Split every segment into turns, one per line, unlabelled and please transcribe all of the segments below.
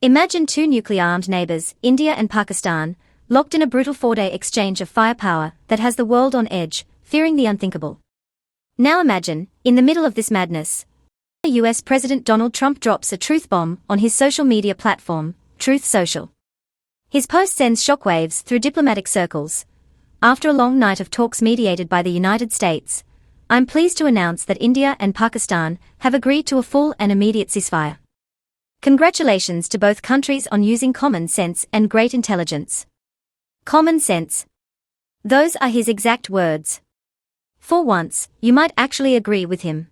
Imagine two nuclear-armed neighbors, India and Pakistan, locked in a brutal 4-day exchange of firepower that has the world on edge, fearing the unthinkable. Now imagine, in the middle of this madness, US President Donald Trump drops a truth bomb on his social media platform, Truth Social. His post sends shockwaves through diplomatic circles. After a long night of talks mediated by the United States, I'm pleased to announce that India and Pakistan have agreed to a full and immediate ceasefire. Congratulations to both countries on using common sense and great intelligence. Common sense. Those are his exact words. For once, you might actually agree with him.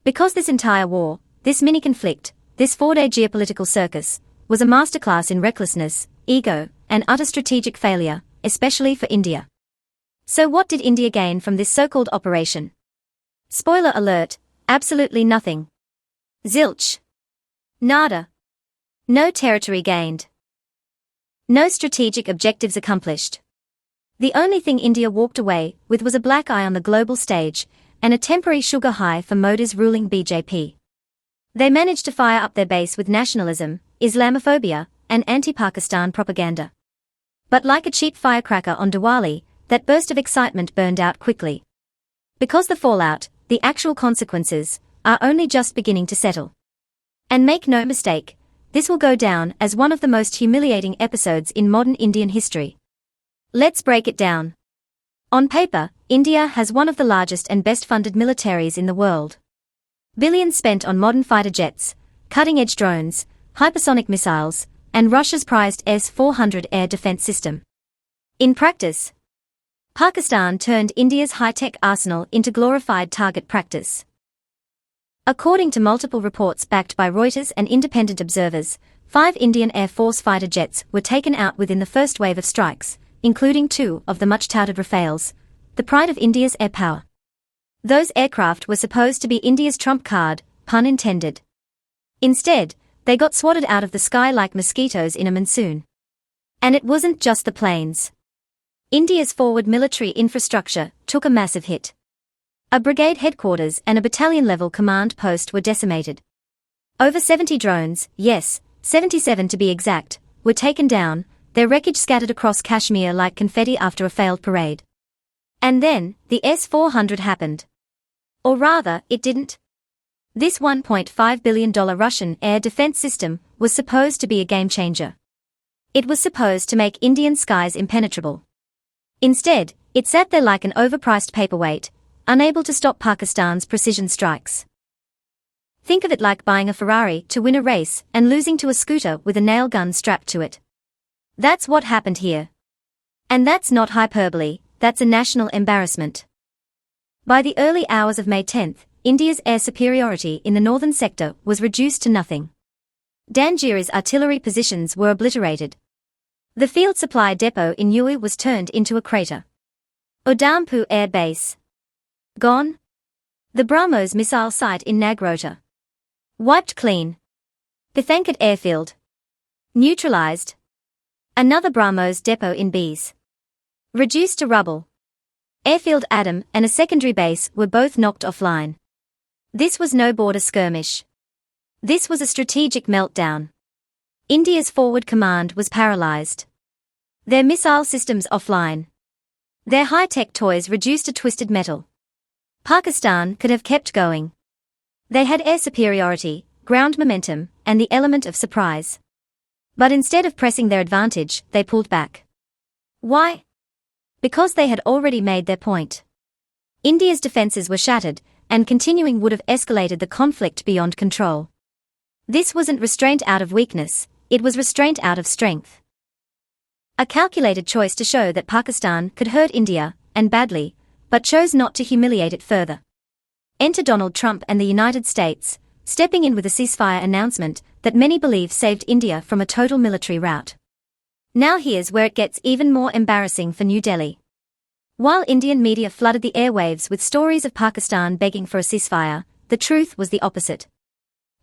Because this entire war, this mini-conflict, this 4-day geopolitical circus, was a masterclass in recklessness, ego, and utter strategic failure, especially for India. So what did India gain from this so-called operation? Spoiler alert, absolutely nothing. Zilch. Nada. No territory gained. No strategic objectives accomplished. The only thing India walked away with was a black eye on the global stage, and a temporary sugar high for Modi's ruling BJP. They managed to fire up their base with nationalism, Islamophobia, and anti-Pakistan propaganda. But like a cheap firecracker on Diwali, that burst of excitement burned out quickly. Because the fallout, the actual consequences, are only just beginning to settle. And make no mistake, this will go down as one of the most humiliating episodes in modern Indian history. Let's break it down. On paper, India has one of the largest and best-funded militaries in the world. Billions spent on modern fighter jets, cutting-edge drones, hypersonic missiles, and Russia's prized S-400 air defense system. In practice, Pakistan turned India's high-tech arsenal into glorified target practice. According to multiple reports backed by Reuters and independent observers, 5 Indian Air Force fighter jets were taken out within the first wave of strikes, including 2 of the much-touted Rafales, the pride of India's air power. Those aircraft were supposed to be India's trump card, pun intended. Instead, they got swatted out of the sky like mosquitoes in a monsoon. And it wasn't just the planes. India's forward military infrastructure took a massive hit. A brigade headquarters and a battalion-level command post were decimated. Over 70 drones, yes, 77 to be exact, were taken down, their wreckage scattered across Kashmir like confetti after a failed parade. And then, the S-400 happened. Or rather, it didn't. This $1.5 billion Russian air defense system was supposed to be a game-changer. It was supposed to make Indian skies impenetrable. Instead, it sat there like an overpriced paperweight, unable to stop Pakistan's precision strikes. Think of it like buying a Ferrari to win a race and losing to a scooter with a nail gun strapped to it. That's what happened here. And that's not hyperbole, that's a national embarrassment. By the early hours of May 10, India's air superiority in the northern sector was reduced to nothing. Dangiri's artillery positions were obliterated. The field supply depot in Uri was turned into a crater. Udhampur Air Base. Gone. The BrahMos missile site in Nagrota. Wiped clean. Pithankot Airfield. Neutralized. Another BrahMos depot in Bees. Reduced to rubble. Airfield Adam and a secondary base were both knocked offline. This was no border skirmish. This was a strategic meltdown. India's forward command was paralyzed. Their missile systems offline. Their high-tech toys reduced to twisted metal. Pakistan could have kept going. They had air superiority, ground momentum, and the element of surprise. But instead of pressing their advantage, they pulled back. Why? Because they had already made their point. India's defenses were shattered, and continuing would have escalated the conflict beyond control. This wasn't restraint out of weakness, it was restraint out of strength. A calculated choice to show that Pakistan could hurt India, and badly, but chose not to humiliate it further. Enter Donald Trump and the United States, stepping in with a ceasefire announcement that many believe saved India from a total military rout. Now here's where it gets even more embarrassing for New Delhi. While Indian media flooded the airwaves with stories of Pakistan begging for a ceasefire, the truth was the opposite.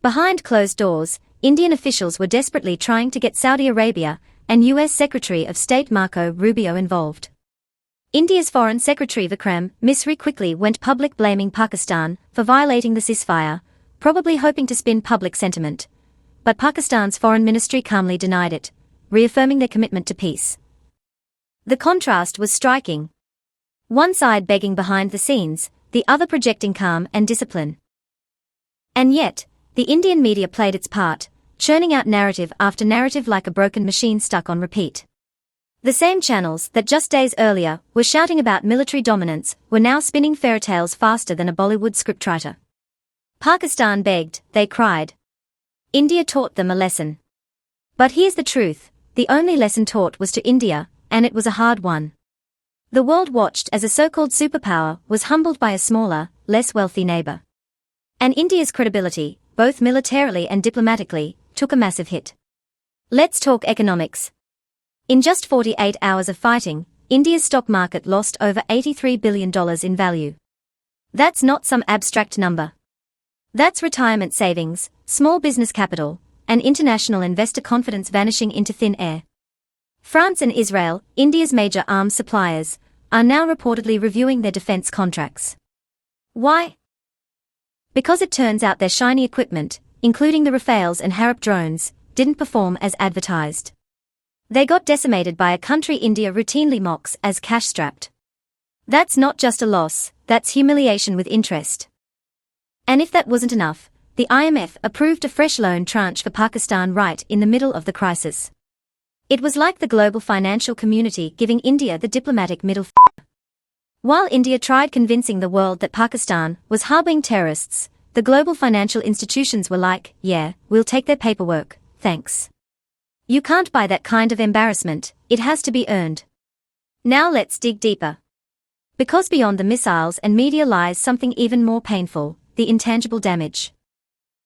Behind closed doors, Indian officials were desperately trying to get Saudi Arabia and US Secretary of State Marco Rubio involved. India's Foreign Secretary Vikram Misri quickly went public blaming Pakistan for violating the ceasefire, probably hoping to spin public sentiment. but Pakistan's foreign ministry calmly denied it, reaffirming their commitment to peace. The contrast was striking. One side begging behind the scenes, the other projecting calm and discipline. And yet, the Indian media played its part, churning out narrative after narrative like a broken machine stuck on repeat. The same channels that just days earlier were shouting about military dominance were now spinning fairy tales faster than a Bollywood scriptwriter. Pakistan begged, they cried. India taught them a lesson. But here's the truth, the only lesson taught was to India, and it was a hard one. The world watched as a so-called superpower was humbled by a smaller, less wealthy neighbor. And India's credibility, both militarily and diplomatically, took a massive hit. Let's talk economics. In just 48 hours of fighting, India's stock market lost over $83 billion in value. That's not some abstract number. That's retirement savings, small business capital, and international investor confidence vanishing into thin air. France and Israel, India's major arms suppliers, are now reportedly reviewing their defense contracts. Why? Because it turns out their shiny equipment, including the Rafales and Harp drones, didn't perform as advertised. They got decimated by a country India routinely mocks as cash-strapped. That's not just a loss, that's humiliation with interest. And if that wasn't enough, the IMF approved a fresh loan tranche for Pakistan right in the middle of the crisis. It was like the global financial community giving India the diplomatic middle finger. While India tried convincing the world that Pakistan was harboring terrorists, the global financial institutions were like, yeah, we'll take their paperwork, thanks. You can't buy that kind of embarrassment, it has to be earned. Now let's dig deeper. Because beyond the missiles and media lies something even more painful, the intangible damage.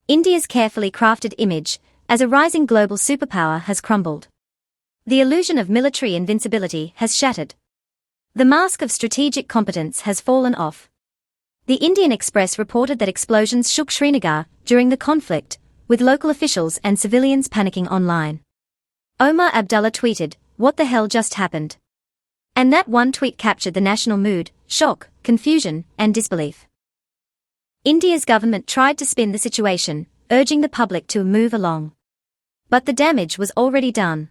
India's carefully crafted image as a rising global superpower has crumbled. The illusion of military invincibility has shattered. The mask of strategic competence has fallen off. The Indian Express reported that explosions shook Srinagar during the conflict, with local officials and civilians panicking online. Omar Abdullah tweeted, "What the hell just happened?" And that one tweet captured the national mood, shock, confusion, and disbelief. India's government tried to spin the situation, urging the public to move along. But the damage was already done.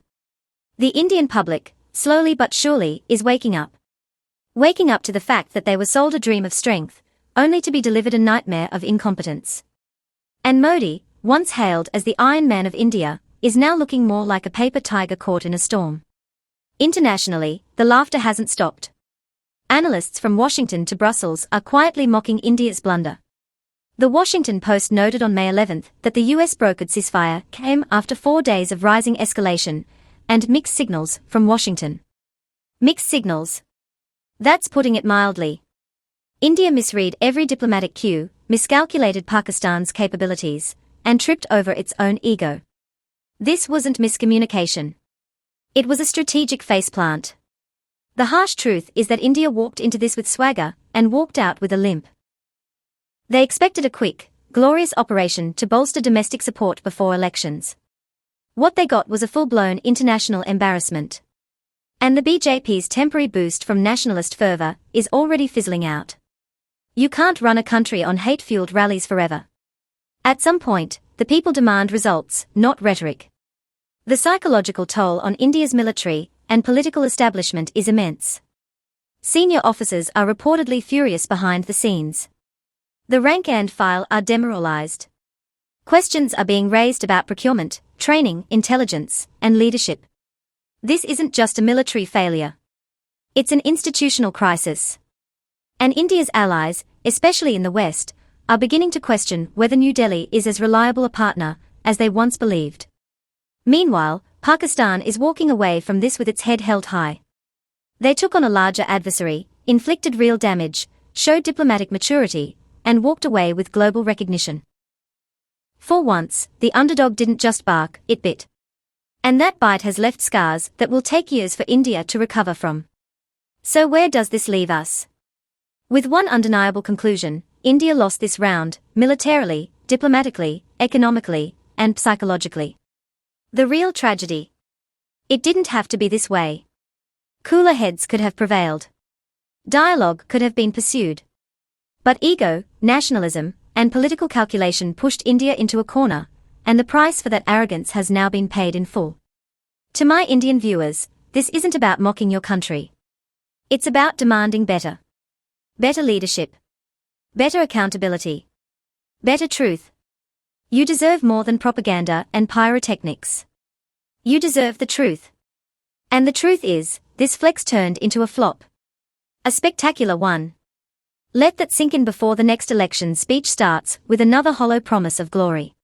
The Indian public, slowly but surely, is waking up. Waking up to the fact that they were sold a dream of strength, only to be delivered a nightmare of incompetence. And Modi, once hailed as the Iron Man of India, is now looking more like a paper tiger caught in a storm. Internationally, the laughter hasn't stopped. Analysts from Washington to Brussels are quietly mocking India's blunder. The Washington Post noted on May 11 that the US brokered ceasefire came after 4 days of rising escalation and mixed signals from Washington. Mixed signals. That's putting it mildly. India misread every diplomatic cue, miscalculated Pakistan's capabilities, and tripped over its own ego. This wasn't miscommunication. It was a strategic faceplant. The harsh truth is that India walked into this with swagger and walked out with a limp. They expected a quick, glorious operation to bolster domestic support before elections. What they got was a full-blown international embarrassment. And the BJP's temporary boost from nationalist fervor is already fizzling out. You can't run a country on hate-fueled rallies forever. At some point, the people demand results, not rhetoric. The psychological toll on India's military and political establishment is immense. Senior officers are reportedly furious behind the scenes. The rank and file are demoralized. Questions are being raised about procurement, training, intelligence, and leadership. This isn't just a military failure. It's an institutional crisis. And India's allies, especially in the West, are beginning to question whether New Delhi is as reliable a partner as they once believed. Meanwhile, Pakistan is walking away from this with its head held high. They took on a larger adversary, inflicted real damage, showed diplomatic maturity, and walked away with global recognition. For once, the underdog didn't just bark, it bit. And that bite has left scars that will take years for India to recover from. So where does this leave us? With one undeniable conclusion, India lost this round, militarily, diplomatically, economically, and psychologically. The real tragedy. It didn't have to be this way. Cooler heads could have prevailed. Dialogue could have been pursued. But ego, nationalism, and political calculation pushed India into a corner, and the price for that arrogance has now been paid in full. To my Indian viewers, this isn't about mocking your country. It's about demanding better. Better leadership. Better accountability. Better truth. You deserve more than propaganda and pyrotechnics. You deserve the truth. And the truth is, this flex turned into a flop. A spectacular one. Let that sink in before the next election speech starts with another hollow promise of glory.